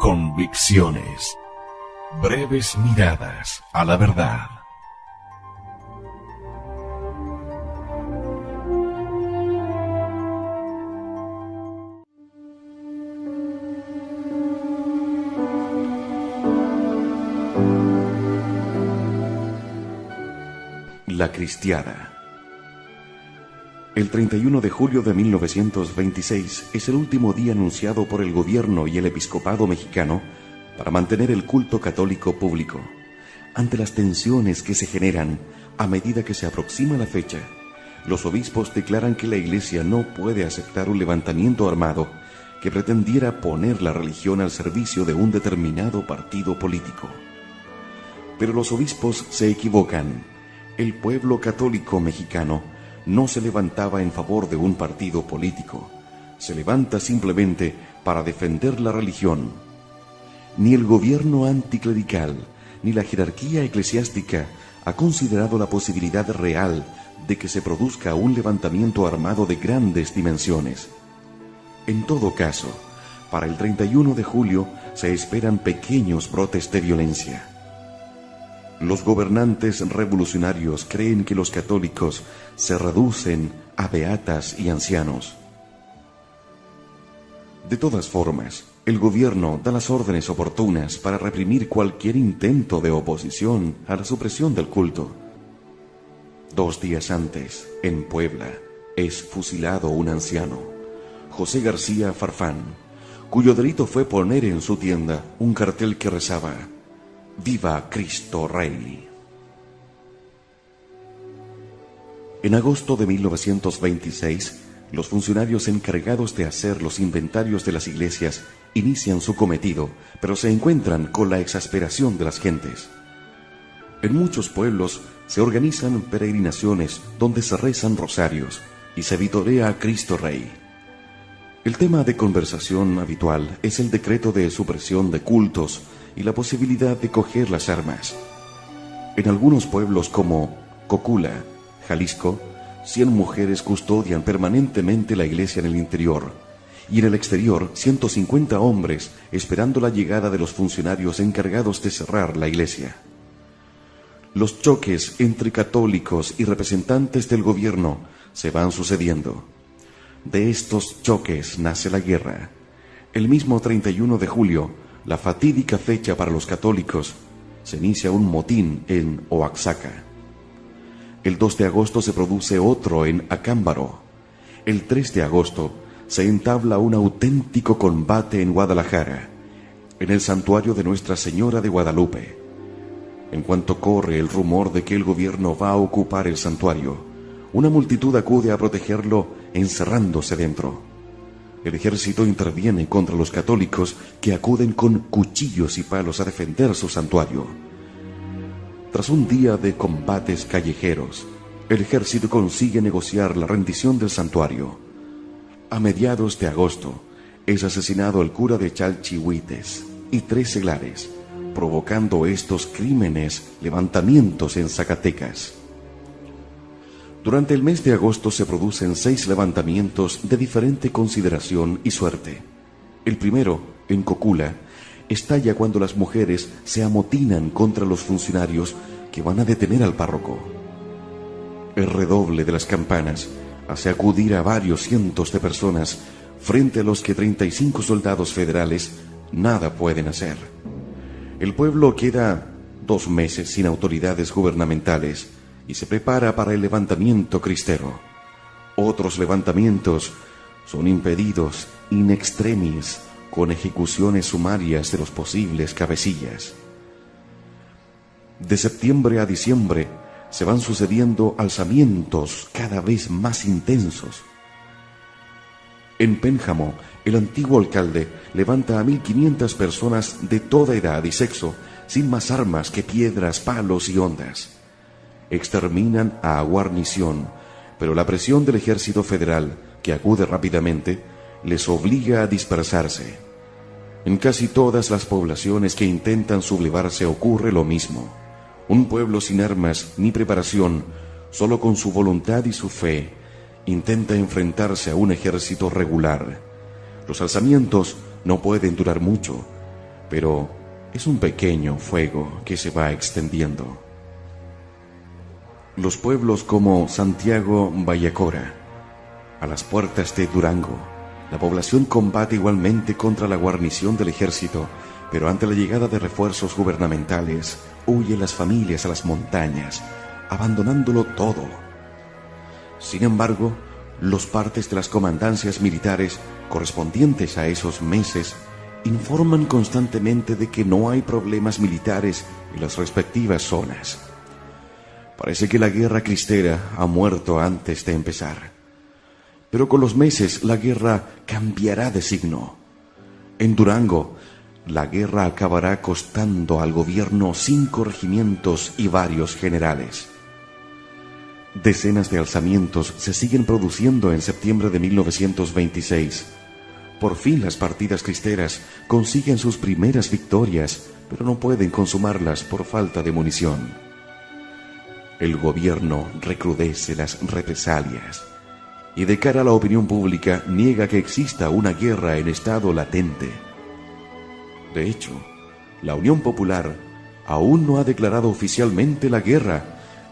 Convicciones. Breves miradas a la verdad. La Cristiada. El 31 de julio de 1926 es el último día anunciado por el gobierno y el episcopado mexicano para mantener el culto católico público. Ante las tensiones que se generan a medida que se aproxima la fecha, los obispos declaran que la Iglesia no puede aceptar un levantamiento armado que pretendiera poner la religión al servicio de un determinado partido político. Pero los obispos se equivocan. El pueblo católico mexicano no se levantaba en favor de un partido político, se levanta simplemente para defender la religión. Ni el gobierno anticlerical, ni la jerarquía eclesiástica ha considerado la posibilidad real de que se produzca un levantamiento armado de grandes dimensiones. En todo caso, para el 31 de julio se esperan pequeños brotes de violencia. Los gobernantes revolucionarios creen que los católicos se reducen a beatas y ancianos. De todas formas, el gobierno da las órdenes oportunas para reprimir cualquier intento de oposición a la supresión del culto. 2 días antes, en Puebla, es fusilado un anciano, José García Farfán, cuyo delito fue poner en su tienda un cartel que rezaba: ¡Viva Cristo Rey! En agosto de 1926, los funcionarios encargados de hacer los inventarios de las iglesias inician su cometido, pero se encuentran con la exasperación de las gentes. En muchos pueblos se organizan peregrinaciones donde se rezan rosarios y se vitorea a Cristo Rey. El tema de conversación habitual es el decreto de supresión de cultos y la posibilidad de coger las armas. En algunos pueblos como Cocula, Jalisco, 100 mujeres custodian permanentemente la iglesia en el interior, y en el exterior 150 hombres esperando la llegada de los funcionarios encargados de cerrar la iglesia. Los choques entre católicos y representantes del gobierno se van sucediendo. De estos choques nace la guerra. El mismo 31 de julio, la fatídica fecha para los católicos, se inicia un motín en Oaxaca. El 2 de agosto se produce otro en Acámbaro. El 3 de agosto se entabla un auténtico combate en Guadalajara, en el santuario de Nuestra Señora de Guadalupe. En cuanto corre el rumor de que el gobierno va a ocupar el santuario, una multitud acude a protegerlo encerrándose dentro. El ejército interviene contra los católicos que acuden con cuchillos y palos a defender su santuario. Tras un día de combates callejeros, el ejército consigue negociar la rendición del santuario. A mediados de agosto es asesinado el cura de Chalchihuites y 3 seglares, provocando estos crímenes levantamientos en Zacatecas. Durante el mes de agosto se producen 6 levantamientos de diferente consideración y suerte. El primero, en Cocula, estalla cuando las mujeres se amotinan contra los funcionarios que van a detener al párroco. El redoble de las campanas hace acudir a varios cientos de personas frente a los que 35 soldados federales nada pueden hacer. El pueblo queda 2 meses sin autoridades gubernamentales y se prepara para el levantamiento cristero. Otros levantamientos son impedidos in extremis con ejecuciones sumarias de los posibles cabecillas. De septiembre a diciembre se van sucediendo alzamientos cada vez más intensos. En Pénjamo, el antiguo alcalde levanta a 1.500 personas de toda edad y sexo, sin más armas que piedras, palos y hondas. Exterminan a Guarnición, pero la presión del ejército federal, que acude rápidamente, les obliga a dispersarse. En casi todas las poblaciones que intentan sublevarse ocurre lo mismo. Un pueblo sin armas ni preparación, solo con su voluntad y su fe, intenta enfrentarse a un ejército regular. Los alzamientos no pueden durar mucho. pero es un pequeño fuego que se va extendiendo. Los pueblos como Santiago Vallacora, a las puertas de Durango, la población combate igualmente contra la guarnición del ejército, pero ante la llegada de refuerzos gubernamentales, huyen las familias a las montañas, abandonándolo todo. Sin embargo, los partes de las comandancias militares correspondientes a esos meses informan constantemente de que no hay problemas militares en las respectivas zonas. Parece que la guerra cristera ha muerto antes de empezar. Pero con los meses la guerra cambiará de signo. En Durango, la guerra acabará costando al gobierno 5 regimientos y varios generales. Decenas de alzamientos se siguen produciendo en septiembre de 1926. Por fin las partidas cristeras consiguen sus primeras victorias, pero no pueden consumarlas por falta de munición. El gobierno recrudece las represalias y de cara a la opinión pública niega que exista una guerra en estado latente. De hecho, la Unión Popular aún no ha declarado oficialmente la guerra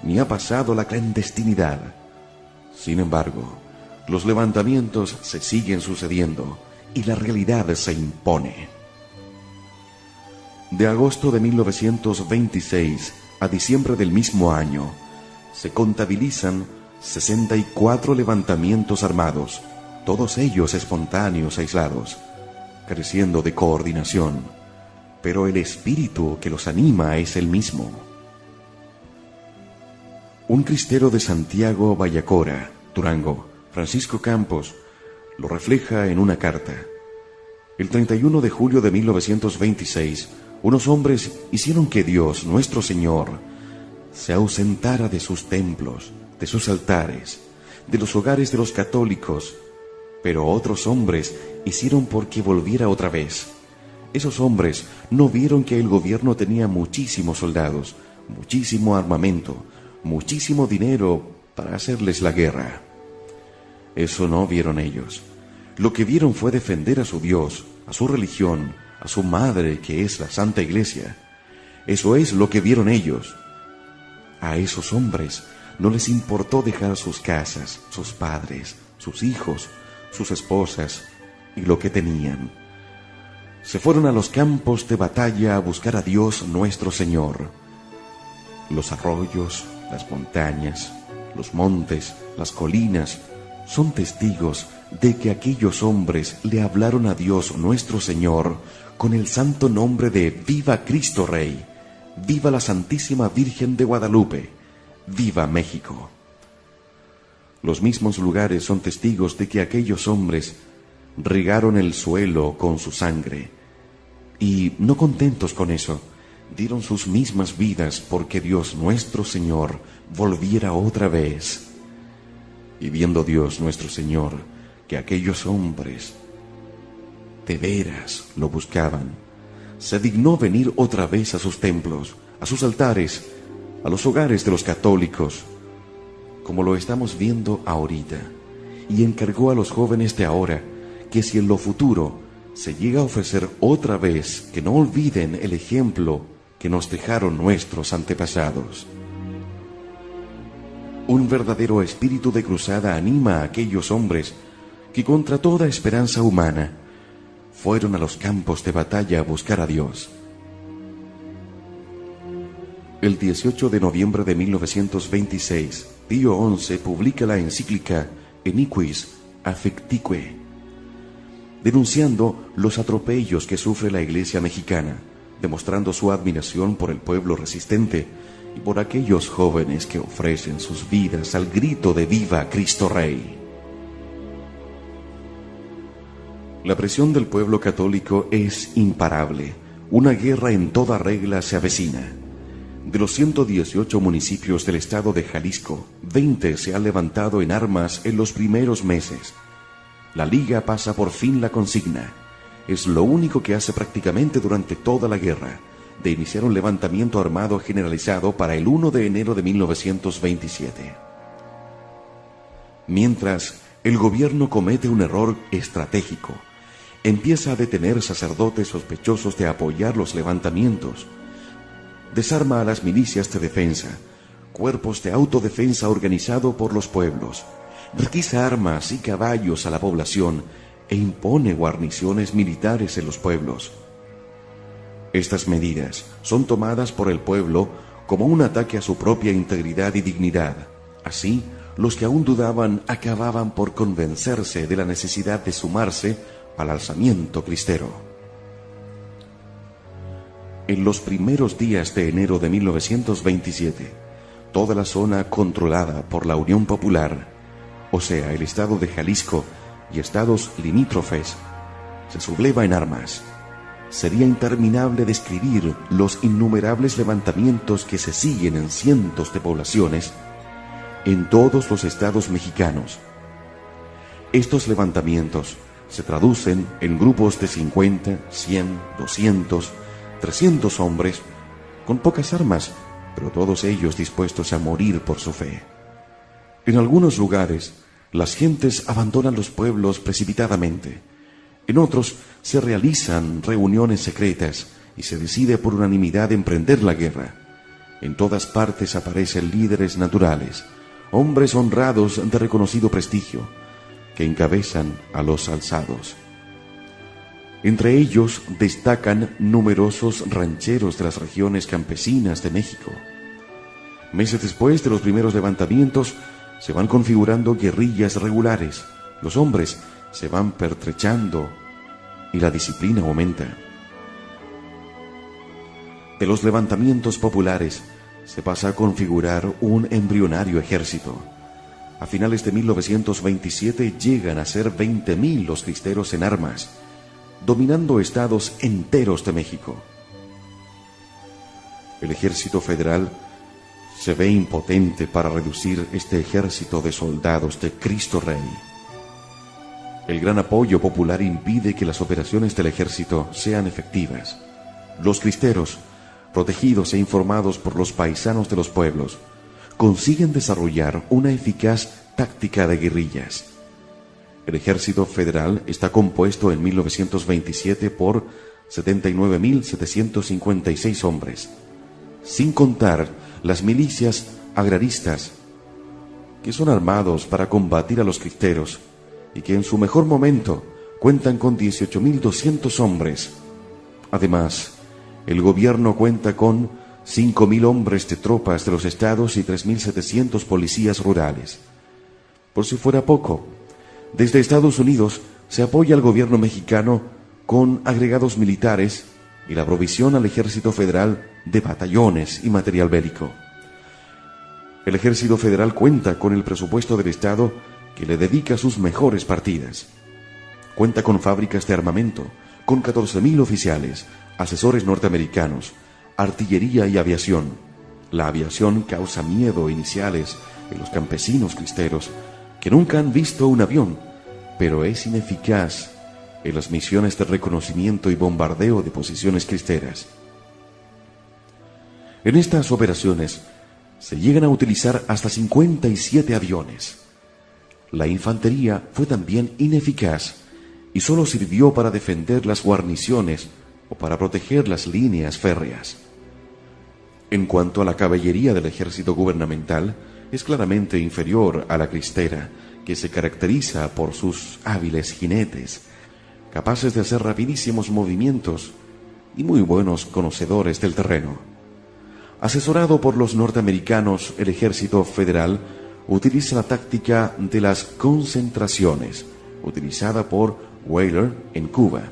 ni ha pasado a la clandestinidad. Sin embargo, los levantamientos se siguen sucediendo y la realidad se impone. De agosto de 1926 a diciembre del mismo año, se contabilizan 64 levantamientos armados, todos ellos espontáneos aislados, careciendo de coordinación, pero el espíritu que los anima es el mismo. Un cristero de Santiago Vallacora, Durango, Francisco Campos, lo refleja en una carta. El 31 de julio de 1926, unos hombres hicieron que Dios, nuestro Señor, se ausentara de sus templos, de sus altares, de los hogares de los católicos, pero otros hombres hicieron porque volviera otra vez. Esos hombres no vieron que el gobierno tenía muchísimos soldados, muchísimo armamento, muchísimo dinero para hacerles la guerra. Eso no vieron ellos. Lo que vieron fue defender a su Dios, a su religión, a su madre, que es la Santa Iglesia. Eso es lo que vieron ellos. A esos hombres no les importó dejar sus casas, sus padres, sus hijos, sus esposas y lo que tenían. Se fueron a los campos de batalla a buscar a Dios nuestro Señor. Los arroyos, las montañas, los montes, las colinas, son testigos de que aquellos hombres le hablaron a Dios nuestro Señor con el santo nombre de Viva Cristo Rey, viva la Santísima Virgen de Guadalupe, viva México. Los mismos lugares son testigos de que aquellos hombres regaron el suelo con su sangre y, no contentos con eso, dieron sus mismas vidas porque Dios nuestro Señor volviera otra vez. Y viendo Dios nuestro Señor que aquellos hombres de veras lo buscaban, se dignó venir otra vez a sus templos, a sus altares, a los hogares de los católicos, como lo estamos viendo ahorita, y encargó a los jóvenes de ahora que si en lo futuro se llega a ofrecer otra vez, que no olviden el ejemplo que nos dejaron nuestros antepasados. Un verdadero espíritu de cruzada anima a aquellos hombres que contra toda esperanza humana fueron a los campos de batalla a buscar a Dios. El 18 de noviembre de 1926, Pío XI publica la encíclica Iniquis Affectique, denunciando los atropellos que sufre la Iglesia mexicana, demostrando su admiración por el pueblo resistente y por aquellos jóvenes que ofrecen sus vidas al grito de ¡Viva Cristo Rey! La presión del pueblo católico es imparable. Una guerra en toda regla se avecina. De los 118 municipios del estado de Jalisco, 20 se han levantado en armas en los primeros meses. La Liga pasa por fin la consigna. Es lo único que hace prácticamente durante toda la guerra, de iniciar un levantamiento armado generalizado para el 1 de enero de 1927. Mientras, el gobierno comete un error estratégico. empieza a detener sacerdotes sospechosos de apoyar los levantamientos. Desarma a las milicias de defensa, cuerpos de autodefensa organizado por los pueblos. Requisa armas y caballos a la población e impone guarniciones militares en los pueblos. Estas medidas son tomadas por el pueblo como un ataque a su propia integridad y dignidad. Así, los que aún dudaban acababan por convencerse de la necesidad de sumarse al alzamiento cristero. En los primeros días de enero de 1927, toda la zona controlada por la Unión Popular, o sea, el estado de Jalisco y estados limítrofes, se subleva en armas. Sería interminable describir los innumerables levantamientos que se siguen en cientos de poblaciones en todos los estados mexicanos. Estos levantamientos se traducen en grupos de 50, 100, 200, 300 hombres, con pocas armas, pero todos ellos dispuestos a morir por su fe. En algunos lugares, las gentes abandonan los pueblos precipitadamente. En otros, se realizan reuniones secretas y se decide por unanimidad emprender la guerra. En todas partes aparecen líderes naturales, hombres honrados de reconocido prestigio, que encabezan a los alzados. Entre ellos destacan numerosos rancheros de las regiones campesinas de México. Meses después de los primeros levantamientos, se van configurando guerrillas regulares. Los hombres se van pertrechando y la disciplina aumenta. De los levantamientos populares se pasa a configurar un embrionario ejército. A finales de 1927 llegan a ser 20.000 los cristeros en armas, dominando estados enteros de México. El ejército federal se ve impotente para reducir este ejército de soldados de Cristo Rey. El gran apoyo popular impide que las operaciones del ejército sean efectivas. Los cristeros, protegidos e informados por los paisanos de los pueblos, consiguen desarrollar una eficaz táctica de guerrillas. El ejército federal está compuesto en 1927 por 79.756 hombres, sin contar las milicias agraristas, que son armados para combatir a los cristeros y que en su mejor momento cuentan con 18.200 hombres. Además, el gobierno cuenta con 5.000 hombres de tropas de los estados y 3.700 policías rurales. Por si fuera poco, desde Estados Unidos se apoya al gobierno mexicano con agregados militares y la provisión al ejército federal de batallones y material bélico. El ejército federal cuenta con el presupuesto del Estado que le dedica sus mejores partidas. Cuenta con fábricas de armamento, con 14.000 oficiales, asesores norteamericanos, artillería y aviación. La aviación causa miedo iniciales en los campesinos cristeros que nunca han visto un avión, pero es ineficaz en las misiones de reconocimiento y bombardeo de posiciones cristeras. En estas operaciones se llegan a utilizar hasta 57 aviones. La infantería fue también ineficaz y solo sirvió para defender las guarniciones o para proteger las líneas férreas. En cuanto a la caballería del ejército gubernamental, es claramente inferior a la cristera, que se caracteriza por sus hábiles jinetes, capaces de hacer rapidísimos movimientos y muy buenos conocedores del terreno. Asesorado por los norteamericanos, el ejército federal utiliza la táctica de las concentraciones, utilizada por Weyler en Cuba.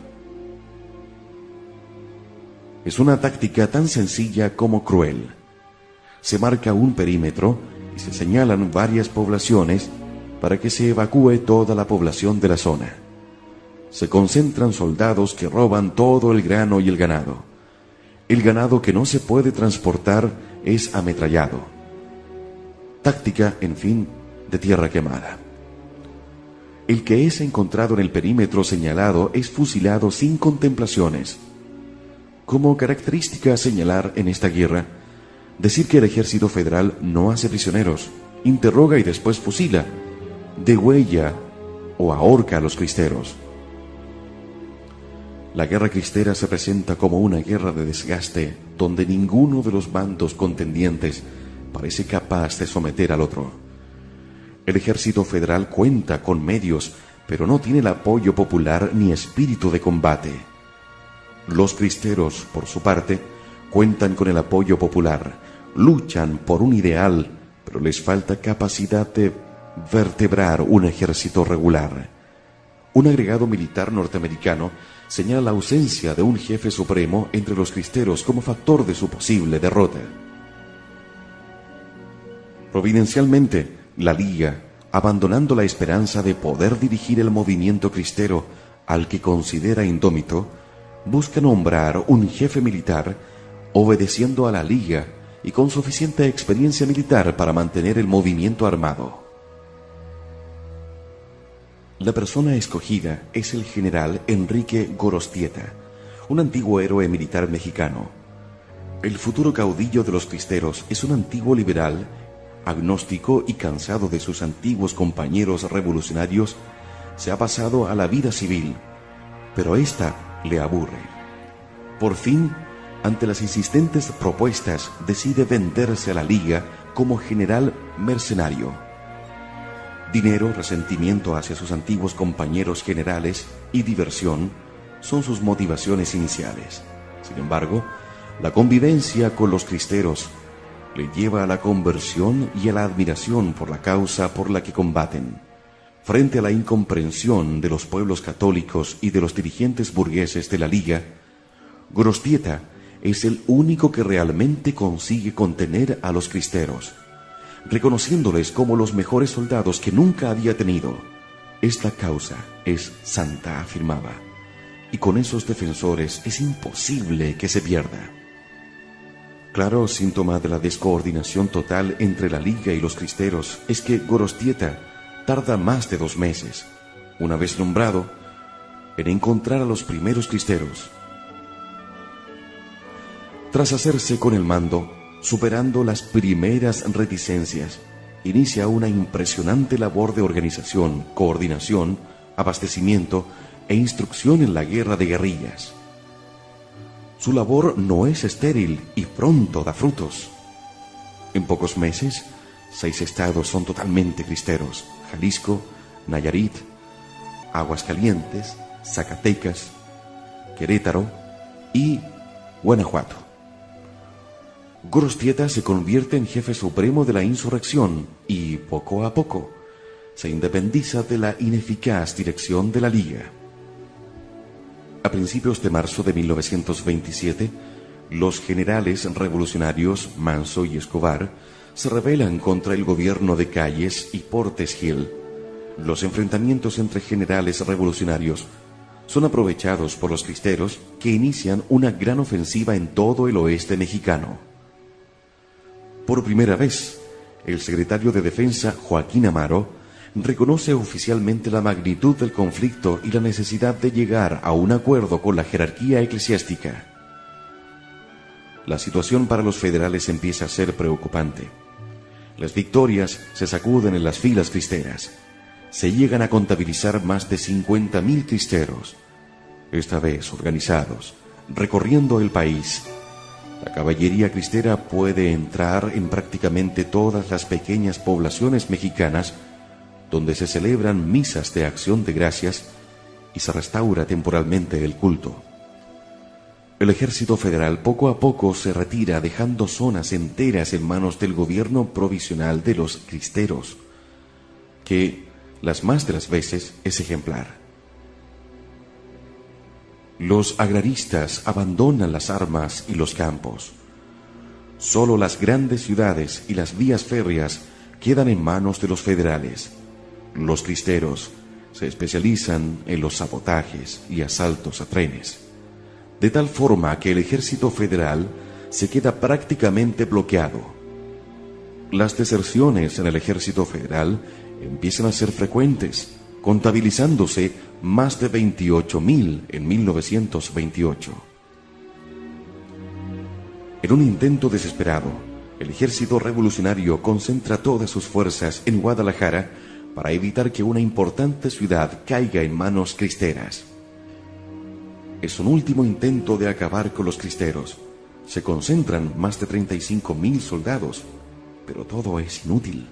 Es una táctica tan sencilla como cruel. Se marca un perímetro y se señalan varias poblaciones para que se evacúe toda la población de la zona. Se concentran soldados que roban todo el grano y el ganado. El ganado que no se puede transportar es ametrallado. Táctica, en fin, de tierra quemada. El que es encontrado en el perímetro señalado es fusilado sin contemplaciones. Como característica a señalar en esta guerra, decir que el ejército federal no hace prisioneros, interroga y después fusila, degüella o ahorca a los cristeros. La guerra cristera se presenta como una guerra de desgaste, donde ninguno de los bandos contendientes parece capaz de someter al otro. El ejército federal cuenta con medios, pero no tiene el apoyo popular ni espíritu de combate. Los cristeros, por su parte, cuentan con el apoyo popular, luchan por un ideal, pero les falta capacidad de vertebrar un ejército regular. Un agregado militar norteamericano señala la ausencia de un jefe supremo entre los cristeros como factor de su posible derrota. Providencialmente, la Liga, abandonando la esperanza de poder dirigir el movimiento cristero al que considera indómito, busca nombrar un jefe militar obedeciendo a la Liga y con suficiente experiencia militar para mantener el movimiento armado. La persona escogida es el general Enrique Gorostieta, un antiguo héroe militar mexicano. El futuro caudillo de los cristeros es un antiguo liberal, agnóstico y cansado de sus antiguos compañeros revolucionarios, se ha pasado a la vida civil, pero esta le aburre. Por fin, ante las insistentes propuestas, decide venderse a la Liga como general mercenario. Dinero, resentimiento hacia sus antiguos compañeros generales y diversión son sus motivaciones iniciales. Sin embargo, la convivencia con los cristeros le lleva a la conversión y a la admiración por la causa por la que combaten. Frente a la incomprensión de los pueblos católicos y de los dirigentes burgueses de la Liga, Gorostieta es el único que realmente consigue contener a los cristeros, reconociéndoles como los mejores soldados que nunca había tenido. Esta causa es santa, afirmaba, y con esos defensores es imposible que se pierda. Claro síntoma de la descoordinación total entre la Liga y los cristeros es que Gorostieta tarda más de 2 meses, una vez nombrado, en encontrar a los primeros cristeros. Tras hacerse con el mando, superando las primeras reticencias, inicia una impresionante labor de organización, coordinación, abastecimiento e instrucción en la guerra de guerrillas. Su labor no es estéril y pronto da frutos. En pocos meses, 6 estados son totalmente cristeros: Jalisco, Nayarit, Aguascalientes, Zacatecas, Querétaro y Guanajuato. Gorostieta se convierte en jefe supremo de la insurrección y, poco a poco, se independiza de la ineficaz dirección de la Liga. A principios de marzo de 1927, los generales revolucionarios Manso y Escobar se rebelan contra el gobierno de Calles y Portes Gil. Los enfrentamientos entre generales revolucionarios son aprovechados por los cristeros, que inician una gran ofensiva en todo el oeste mexicano. Por primera vez, el secretario de Defensa, Joaquín Amaro, reconoce oficialmente la magnitud del conflicto y la necesidad de llegar a un acuerdo con la jerarquía eclesiástica. La situación para los federales empieza a ser preocupante. Las victorias se sacuden en las filas cristeras. Se llegan a contabilizar más de 50,000 cristeros, esta vez organizados, recorriendo el país. La caballería cristera puede entrar en prácticamente todas las pequeñas poblaciones mexicanas donde se celebran misas de acción de gracias y se restaura temporalmente el culto. El ejército federal poco a poco se retira, dejando zonas enteras en manos del gobierno provisional de los cristeros, que las más de las veces es ejemplar. Los agraristas abandonan las armas y los campos. Solo las grandes ciudades y las vías férreas quedan en manos de los federales. Los cristeros se especializan en los sabotajes y asaltos a trenes, de tal forma que el ejército federal se queda prácticamente bloqueado. Las deserciones en el ejército federal empiezan a ser frecuentes, contabilizándose más de 28,000 en 1928. En un intento desesperado, el ejército revolucionario concentra todas sus fuerzas en Guadalajara para evitar que una importante ciudad caiga en manos cristeras. es un último intento de acabar con los cristeros. Se concentran más de 35.000 soldados, pero todo es inútil.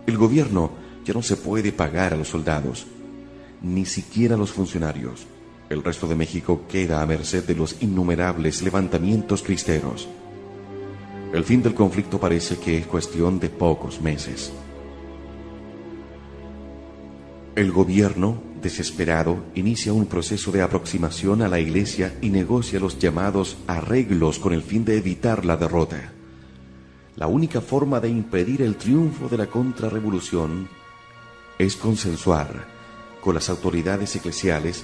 El gobierno ya no se puede pagar a los soldados, ni siquiera a los funcionarios. El resto de México queda a merced de los innumerables levantamientos cristeros. El fin del conflicto parece que es cuestión de pocos meses. El gobierno, desesperado, inicia un proceso de aproximación a la Iglesia y negocia los llamados arreglos con el fin de evitar la derrota. La única forma de impedir el triunfo de la contrarrevolución es consensuar con las autoridades eclesiales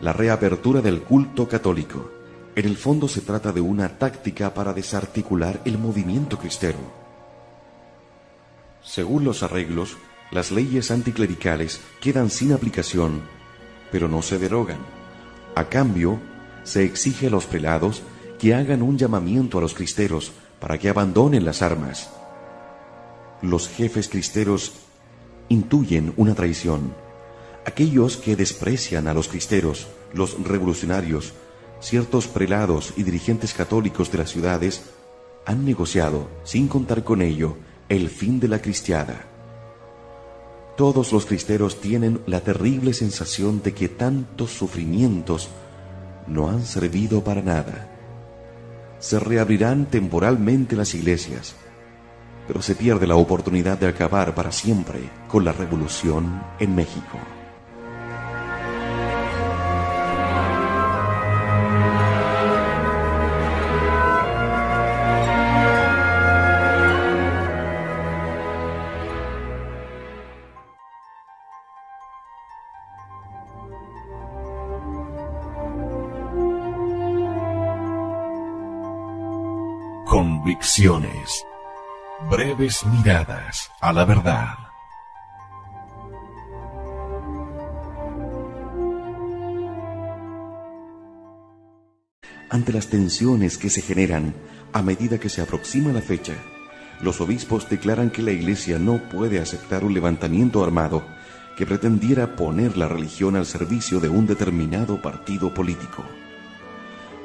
la reapertura del culto católico. En el fondo se trata de una táctica para desarticular el movimiento cristero. Según los arreglos, las leyes anticlericales quedan sin aplicación, pero no se derogan. A cambio, se exige a los prelados que hagan un llamamiento a los cristeros para que abandonen las armas. Los jefes cristeros intuyen una traición. Aquellos que desprecian a los cristeros, los revolucionarios, ciertos prelados y dirigentes católicos de las ciudades han negociado, sin contar con ello, el fin de la cristiada. Todos los cristeros tienen la terrible sensación de que tantos sufrimientos no han servido para nada. Se reabrirán temporalmente las iglesias, pero se pierde la oportunidad de acabar para siempre con la revolución en México. Convicciones. Breves miradas a la verdad. Ante las tensiones que se generan a medida que se aproxima la fecha, los obispos declaran que la Iglesia no puede aceptar un levantamiento armado que pretendiera poner la religión al servicio de un determinado partido político.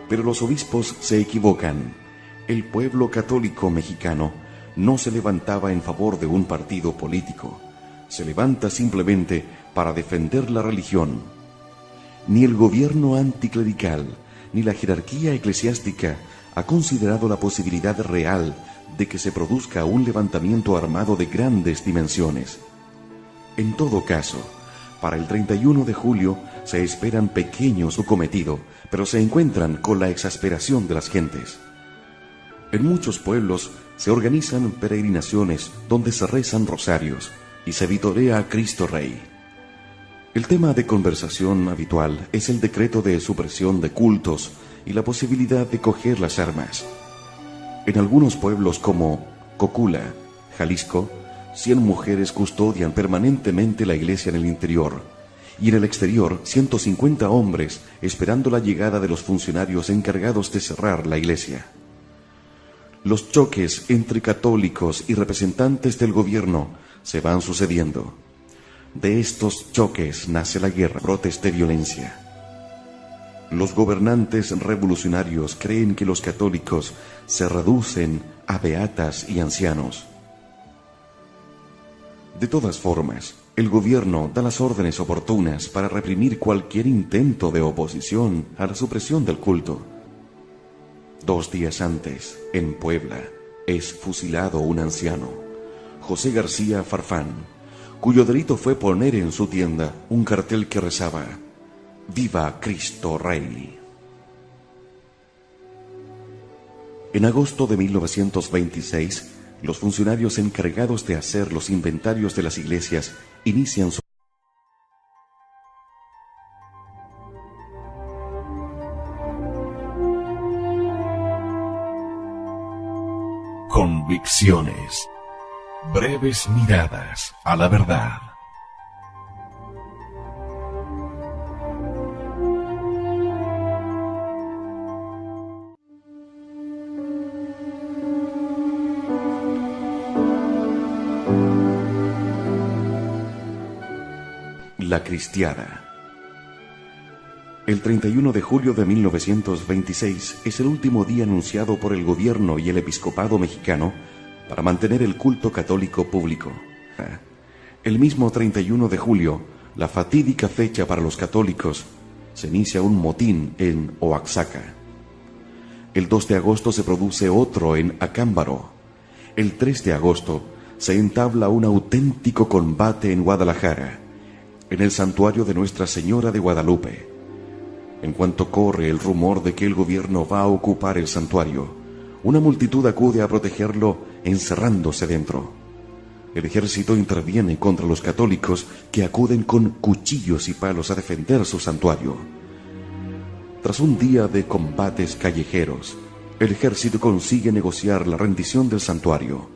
Pero los obispos se equivocan. El pueblo católico mexicano no se levantaba en favor de un partido político. Se levanta simplemente para defender la religión. Ni el gobierno anticlerical ni la jerarquía eclesiástica ha considerado la posibilidad real de que se produzca un levantamiento armado de grandes dimensiones. En todo caso, para el 31 de julio se esperan pequeños su cometido, pero se encuentran con la exasperación de las gentes. En muchos pueblos se organizan peregrinaciones donde se rezan rosarios y se vitorea a Cristo Rey. El tema de conversación habitual es el decreto de supresión de cultos y la posibilidad de coger las armas. En algunos pueblos como Cocula, Jalisco, 100 mujeres custodian permanentemente la iglesia en el interior, y en el exterior 150 hombres esperando la llegada de los funcionarios encargados de cerrar la iglesia. Los choques entre católicos y representantes del gobierno se van sucediendo. De estos choques nace la guerra, brotes de violencia. Los gobernantes revolucionarios creen que los católicos se reducen a beatas y ancianos. De todas formas, el gobierno da las órdenes oportunas para reprimir cualquier intento de oposición a la supresión del culto. 2 días antes, en Puebla, es fusilado un anciano, José García Farfán, cuyo delito fue poner en su tienda un cartel que rezaba: ¡Viva Cristo Rey! En agosto de 1926, los funcionarios encargados de hacer los inventarios de las iglesias inician su Convicciones. Breves miradas a la verdad. La cristiada. El 31 de julio de 1926 es el último día anunciado por el gobierno y el episcopado mexicano para mantener el culto católico público. El mismo 31 de julio, la fatídica fecha para los católicos, se inicia un motín en Oaxaca. El 2 de agosto se produce otro en Acámbaro. El 3 de agosto se entabla un auténtico combate en Guadalajara, en el santuario de Nuestra Señora de Guadalupe. En cuanto corre el rumor de que el gobierno va a ocupar el santuario, una multitud acude a protegerlo encerrándose dentro. El ejército interviene contra los católicos que acuden con cuchillos y palos a defender su santuario. Tras un día de combates callejeros, el ejército consigue negociar la rendición del santuario.